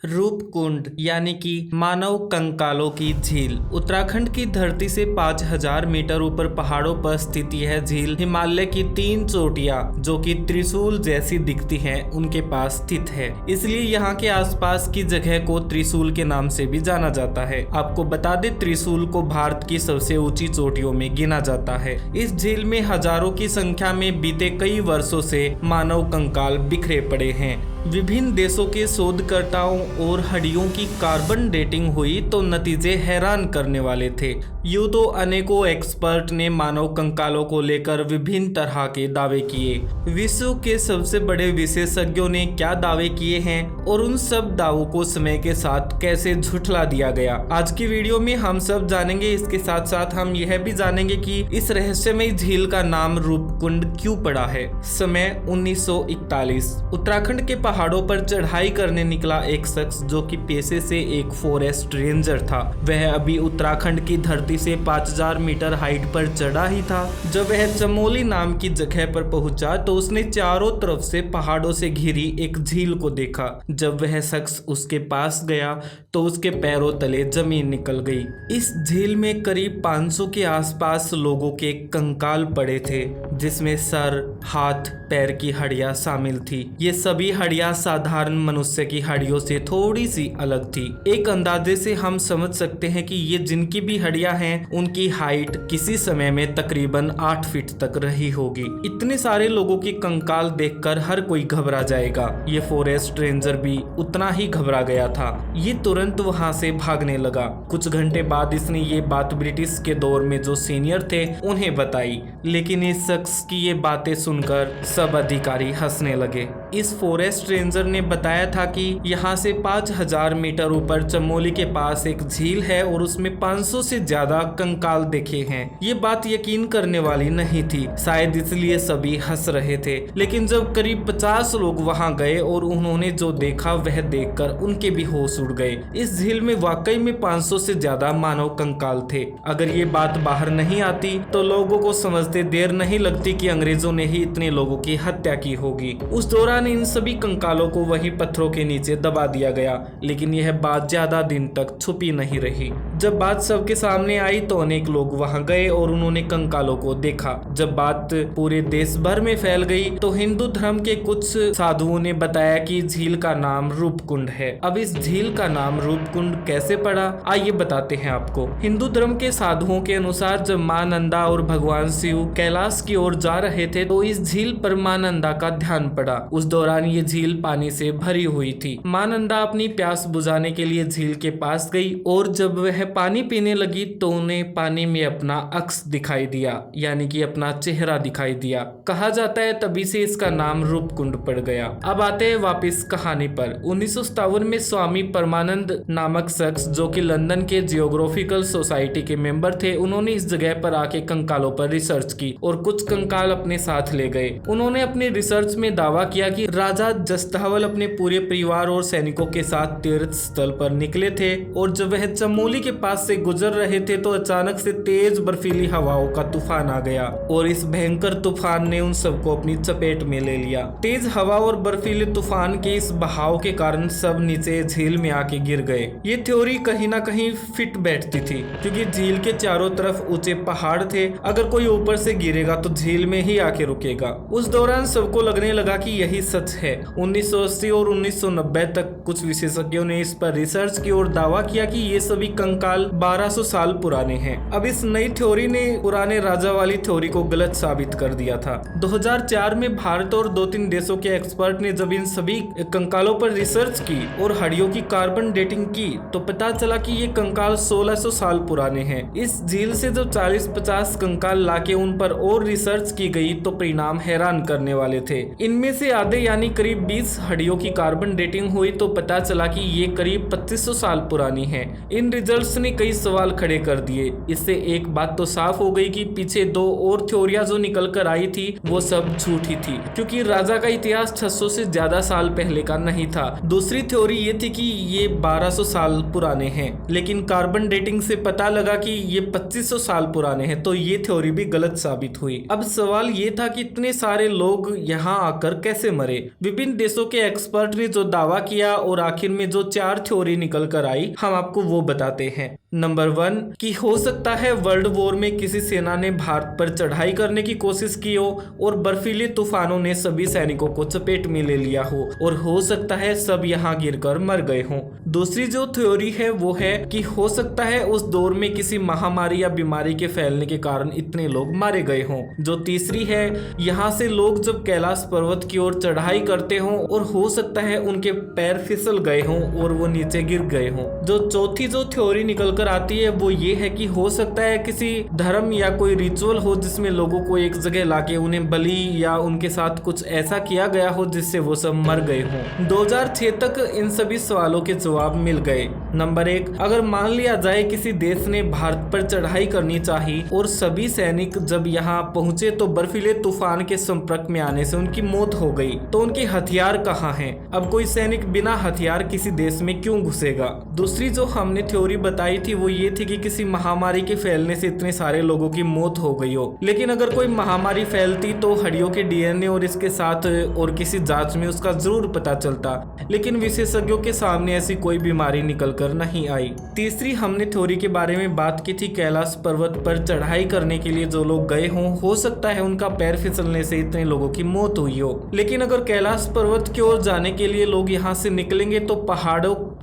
रूपकुंड यानी कि मानव कंकालों की झील उत्तराखंड की धरती से 5000 मीटर ऊपर पहाड़ों पर स्थित यह झील हिमालय की 3 चोटियां जो कि त्रिशूल जैसी दिखती हैं उनके पास स्थित है। इसलिए यहाँ के आसपास की जगह को त्रिशूल के नाम से भी जाना जाता है। आपको बता दें, त्रिशूल को भारत की सबसे ऊंची चोटियों में गिना जाता है। इस झील में हजारों की संख्या में बीते कई वर्षों से मानव कंकाल बिखरे पड़े हैं। विभिन्न देशों के शोधकर्ताओं और हड्डियों की कार्बन डेटिंग हुई तो नतीजे हैरान करने वाले थे। यूं तो अनेकों एक्सपर्ट ने मानव कंकालों को लेकर विभिन्न तरह के दावे किए। विश्व के सबसे बड़े विशेषज्ञों ने क्या दावे किए हैं और उन सब दावों को समय के साथ कैसे झुठला दिया गया, आज की वीडियो में हम सब जानेंगे। इसके साथ साथ हम यह भी जानेंगे कि इस रहस्यमय झील का नाम रूपकुंड क्यों पड़ा है। समय 1941। उत्तराखंड के पहाड़ों पर चढ़ाई करने निकला एक शख्स जो कि पेशे से एक फॉरेस्ट रेंजर था। वह अभी उत्तराखंड की धरती से 5000 मीटर हाइट पर चढ़ा ही था। जब वह चमोली नाम की जगह पर पहुंचा तो उसने चारों तरफ से पहाड़ों से घिरी एक झील को देखा। जब वह शख्स उसके पास गया तो उसके पैरों तले जमीन निकल गई। इस झील में करीब 500 के आसपास लोगों के कंकाल पड़े थे, जिसमें सर, हाथ, पैर की हड्डियां शामिल थी। ये सभी हड्डियां साधारण मनुष्य की हड्डियों से थोड़ी सी अलग थी। एक अंदाजे से हम समझ सकते हैं कि ये जिनकी भी हड्डियां हैं उनकी हाइट किसी समय में तकरीबन 8 फीट तक रही होगी। इतने सारे लोगों की कंकाल देखकर हर कोई घबरा जाएगा। ये फॉरेस्ट रेंजर भी उतना ही घबरा गया था। ये तुरंत वहां से भागने लगा। कुछ घंटे बाद इसने ये बात ब्रिटिश के दौर में जो सीनियर थे उन्हें बताई, लेकिन इस शख्स की ये बातें सुनकर सब अधिकारी हंसने लगे। इस फॉरेस्ट रेंजर ने बताया था कि यहाँ से 5000 मीटर ऊपर चमोली के पास एक झील है और उसमें 500 से ज्यादा कंकाल देखे हैं। ये बात यकीन करने वाली नहीं थी, शायद इसलिए सभी हंस रहे थे। लेकिन जब करीब 50 लोग वहां गए और उन्होंने जो देखा वह देखकर उनके भी होश उड़ गए। इस झील में वाकई में 500 से ज्यादा मानव कंकाल थे। अगर ये बात बाहर नहीं आती तो लोगों को समझते देर नहीं लगती कि अंग्रेजों ने ही इतने लोगों की हत्या की होगी। उस दौरान इन सभी कंकालों को वही पत्थरों के नीचे दबा दिया गया, लेकिन यह बात ज्यादा दिन तक छुपी नहीं रही। जब बात सबके सामने आई तो अनेक लोग वहां गए और उन्होंने कंकालों को देखा। जब बात पूरे देश भर में फैल गई तो हिंदू धर्म के कुछ साधुओं ने बताया कि झील का नाम रूपकुंड है। अब इस झील का नाम रूपकुंड कैसे पड़ा, आइए बताते हैं आपको। हिंदू धर्म के साधुओं के अनुसार जब मां नंदा और भगवान शिव कैलाश की ओर जा रहे थे तो इस झील पर मां नंदा का ध्यान पड़ा। उस दौरान ये झील पानी से भरी हुई थी। मां नंदा अपनी प्यास बुझाने के लिए झील के पास गई और जब वह पानी पीने लगी तो उन्हें पानी में अपना अक्स दिखाई दिया, यानी कि अपना चेहरा दिखाई दिया। कहा जाता है तभी से इसका नाम रूपकुंड पड़ गया। अब आते हैं वापस कहानी पर। 1957 में स्वामी परमानंद नामक शख्स जो कि लंदन के जियोग्राफिकल सोसाइटी के मेंबर थे, उन्होंने इस जगह पर आके कंकालों पर रिसर्च की और कुछ कंकाल अपने साथ ले गए। उन्होंने अपने रिसर्च में दावा किया कि राजा जस्तावल अपने पूरे परिवार और सैनिकों के साथ तीर्थ स्थल पर निकले थे और जब वह चमोली के पास से गुजर रहे थे तो अचानक से तेज बर्फीली हवाओं का तूफान आ गया और इस भयंकर तूफान ने उन सबको अपनी चपेट में ले लिया। तेज हवा और बर्फीले तूफान के इस बहाव के कारण सब नीचे झील में आके गिर गए। ये थ्योरी कहीं ना कहीं फिट बैठती थी, क्योंकि झील के चारों तरफ ऊंचे पहाड़ थे। अगर कोई ऊपर से गिरेगा तो झील में ही आके रुकेगा। उस दौरान सबको लगने लगा कि यही सच है। 1980 और 1990 तक कुछ विशेषज्ञों ने इस पर रिसर्च की और दावा किया कि ये सभी कंकाल 1200 साल पुराने हैं। अब इस नई थ्योरी ने पुराने राजा वाली थ्योरी को गलत साबित कर दिया था। 2004 में भारत और 2-3 देशों के एक्सपर्ट ने जब इन सभी कंकालों पर रिसर्च की और हड्डियों की कार्बन डेटिंग की तो पता चला कि ये कंकाल 1600 साल पुराने हैं। इस झील से जब 40-50 कंकाल लाके उन पर और रिसर्च की गई तो परिणाम हैरान करने वाले थे। इनमें से आधे यानी करीब 20 हड्डियों की कार्बन डेटिंग हुई तो पता चला कि ये करीब 2500 साल पुरानी है। इन रिजल्ट्स ने कई सवाल खड़े कर दिए। इससे एक बात तो साफ हो गई कि पीछे 2 और थ्योरियां जो निकल कर आई थी वो सब झूठी थी, क्योंकि राजा का इतिहास 600 से ज्यादा साल पहले का नहीं था। दूसरी थ्योरी ये थी कि ये 1200 साल पुराने हैं, लेकिन कार्बन डेटिंग से पता लगा कि ये 2500 साल पुराने हैं, तो ये थ्योरी भी गलत साबित हुई। अब सवाल ये था कि इतने सारे लोग यहाँ आकर कैसे मरे। विभिन्न देशों के एक्सपर्ट ने जो दावा किया और आखिर में जो 4 थ्योरी निकल कर आई, हम आपको वो बताते हैं। नंबर 1 कि हो सकता है वर्ल्ड वॉर में किसी सेना ने भारत पर चढ़ाई करने की कोशिश की हो और बर्फीले तूफानों ने सभी सैनिकों को चपेट में ले लिया हो सकता है सब यहाँ गिरकर मर गए हों। दूसरी जो थ्योरी है वो है कि हो सकता है उस दौर में किसी महामारी या बीमारी के फैलने के कारण इतने लोग मारे गए हों। जो तीसरी है, यहाँ से लोग जब कैलाश पर्वत की ओर चढ़ाई करते हों और हो सकता है उनके पैर फिसल गए हों और वो नीचे गिर गए हों। जो चौथी जो थ्योरी निकल कर आती है वो ये है कि हो सकता है किसी धर्म या कोई रिचुअल हो जिसमें लोगों को एक जगह लाके उन्हें बलि या उनके साथ कुछ ऐसा किया गया हो जिससे वो सब मर गए हों। 2006 तक इन सभी सवालों के जवाब मिल गए। नंबर 1, अगर मान लिया जाए किसी देश ने भारत पर चढ़ाई करनी चाहिए और सभी सैनिक जब यहाँ पहुंचे तो बर्फीले तूफान के संपर्क में आने से उनकी मौत हो गई, तो उनके हथियार कहाँ हैं? अब कोई सैनिक बिना हथियार किसी देश में क्यों घुसेगा? दूसरी जो हमने थ्योरी बताई थी वो ये थी कि किसी महामारी के फैलने से इतने सारे लोगों की मौत हो गई हो। लेकिन अगर कोई महामारी फैलती तो हड्डियों के डीएनए और इसके साथ और किसी जांच में उसका जरूर पता चलता, लेकिन विशेषज्ञों के सामने ऐसी कोई बीमारी निकल कर नहीं आई। तीसरी हमने थ्योरी के बारे में बात की थी, कैलाश पर्वत पर चढ़ाई करने के लिए जो लोग गए हों हो सकता है उनका पैर फिसलने से इतने लोगों की मौत हुई हो। लेकिन अगर कैलाश पर्वत की ओर जाने के लिए लोग यहाँ से निकलेंगे तो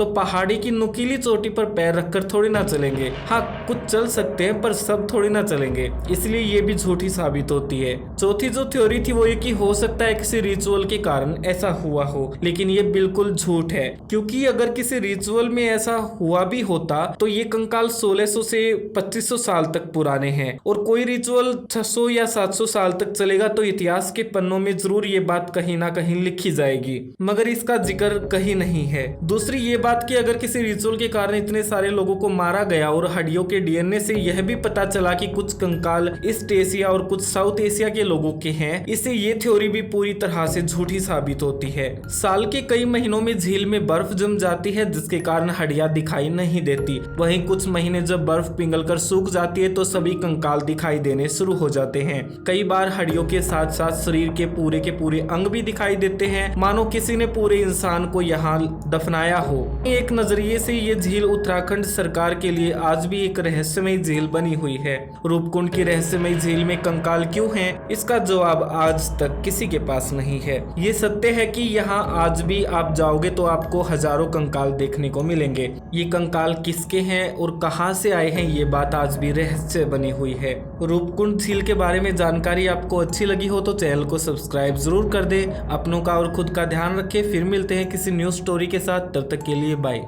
पहाड़ी की नुकीली चोटी पर पैर रखकर थोड़ी ना चलेंगे। हाँ, कुछ चल सकते हैं पर सब थोड़ी ना चलेंगे, इसलिए ये भी झूठी साबित होती है। चौथी जो थ्योरी थी वो ये कि हो सकता है किसी रिचुअल के कारण ऐसा हुआ हो, लेकिन ये बिल्कुल झूठ है, क्योंकि अगर किसी रिचुअल में ऐसा हुआ भी होता तो ये कंकाल 1600 से 2500 साल तक पुराने हैं और कोई रिचुअल 600 या 700 साल तक चलेगा तो इतिहास के पन्नों में जरूर ये बात कहीं ना कहीं लिखी जाएगी, मगर इसका जिक्र कहीं नहीं है। दूसरी ये बात कि अगर किसी रिचुअल के कारण इतने सारे लोगों को मारा गया और हड्डियों के डीएनए से यह भी पता चला कि कुछ कंकाल ईस्ट एशिया और कुछ साउथ एशिया के लोगों के हैं, इससे ये थ्योरी भी पूरी तरह से झूठी साबित होती है। साल के कई महीनों में झील में बर्फ जम जाती है जिसके कारण हड्डियां दिखाई नहीं देती। वहीं कुछ महीने जब बर्फ पिघलकर सूख जाती है तो सभी कंकाल दिखाई देने शुरू हो जाते हैं। कई बार हड्डियों के साथ साथ शरीर के पूरे अंग भी दिखाई देते हैं, मानो किसी ने पूरे इंसान को यहाँ दफनाया हो। एक नजरिए से ये झील उत्तराखंड सरकार के लिए आज भी एक रहस्यमय झील बनी हुई है। रूपकुंड की रहस्यमय झील में कंकाल क्यों हैं, इसका जवाब आज तक किसी के पास नहीं है। ये सत्य है कि यहाँ आज भी आप जाओगे तो आपको हजारों कंकाल देखने को मिलेंगे। ये कंकाल किसके हैं और कहां से आए हैं, ये बात आज भी रहस्य बनी हुई है। रूपकुंड झील के बारे में जानकारी आपको अच्छी लगी हो तो चैनल को सब्सक्राइब जरूर कर दे। अपनों का और खुद का ध्यान रखें। फिर मिलते हैं किसी न्यूज स्टोरी के साथ, तब तक के लिए बाय।